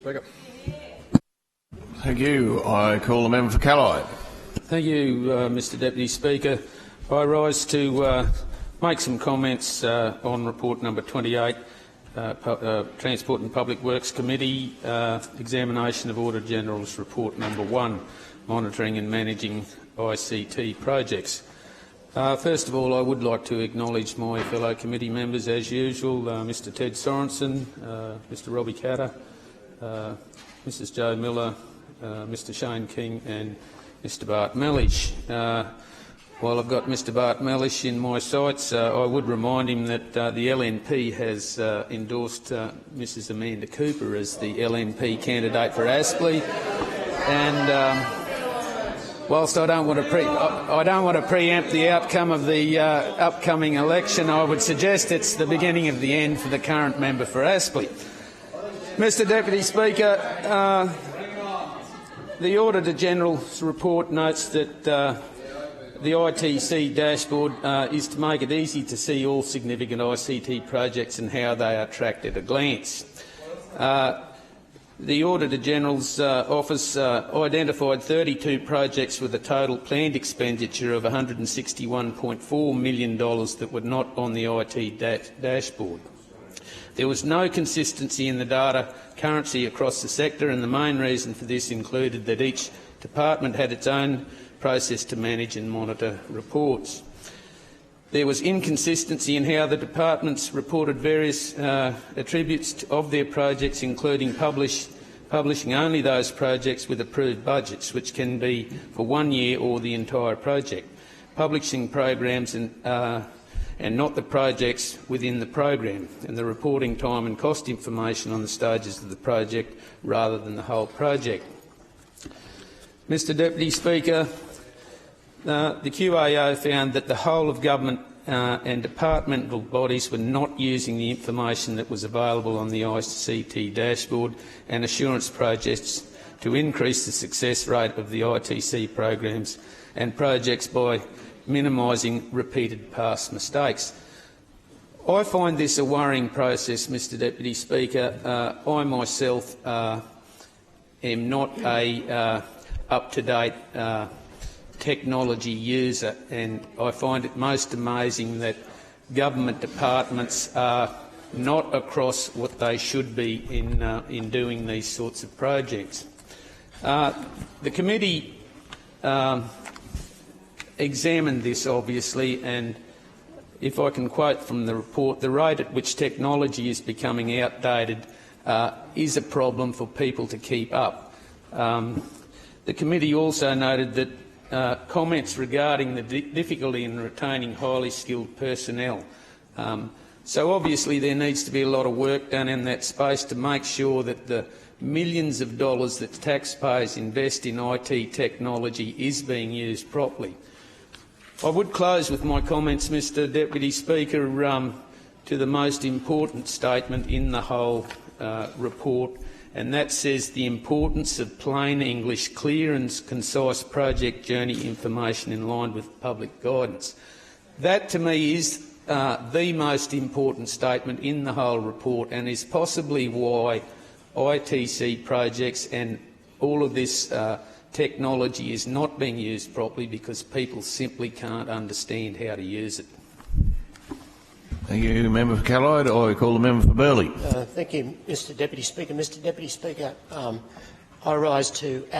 Speaker. Thank you. I call the member for Callide. Thank you, Mr Deputy Speaker. I rise to make some comments on report number 28, Transport and Public Works Committee, examination of Auditor General's report number 1, monitoring and managing ICT projects. First of all, I would like to acknowledge my fellow committee members as usual, Mr Ted Sorensen, Mr Robbie Catter, Mrs Jo Miller, Mr Shane King and Mr Bart Mellish. While I've got Mr Bart Mellish in my sights, I would remind him that the LNP has endorsed Mrs Amanda Cooper as the LNP candidate for Aspley, and whilst I don't want to preempt the outcome of the upcoming election, I would suggest it's the beginning of the end for the current member for Aspley. Mr Deputy Speaker, the Auditor General's report notes that the ITC dashboard is to make it easy to see all significant ICT projects and how they are tracked at a glance. The Auditor General's office identified 32 projects with a total planned expenditure of $161.4 million that were not on the IT dashboard. There was no consistency in the data currency across the sector, and the main reason for this included that each department had its own process to manage and monitor reports. There was inconsistency in how the departments reported various attributes of their projects, including publishing only those projects with approved budgets, which can be for 1 year or the entire project, publishing programs and not the projects within the program, and the reporting time and cost information on the stages of the project rather than the whole project. Mr Deputy Speaker, the QAO found that the whole of government and departmental bodies were not using the information that was available on the ICT dashboard and assurance projects to increase the success rate of the ITC programs and projects by minimising repeated past mistakes. I find this a worrying process, Mr Deputy Speaker. I myself am not a up-to-date technology user, and I find it most amazing that government departments are not across what they should be in doing these sorts of projects. The committee examined this, obviously, and if I can quote from the report, the rate at which technology is becoming outdated is a problem for people to keep up. The committee also noted that comments regarding the difficulty in retaining highly skilled personnel. So obviously there needs to be a lot of work done in that space to make sure that the millions of dollars that taxpayers invest in IT technology is being used properly. I would close with my comments, Mr Deputy Speaker, to the most important statement in the whole report, and that says the importance of plain English, clear and concise project journey information in line with public guidance. That to me is the most important statement in the whole report, and is possibly why ITC projects and all of this technology is not being used properly, because people simply can't understand how to use it. Thank you, member for Callide. I call the member for Burleigh. Thank you, Mr Deputy Speaker. Mr Deputy Speaker, I rise to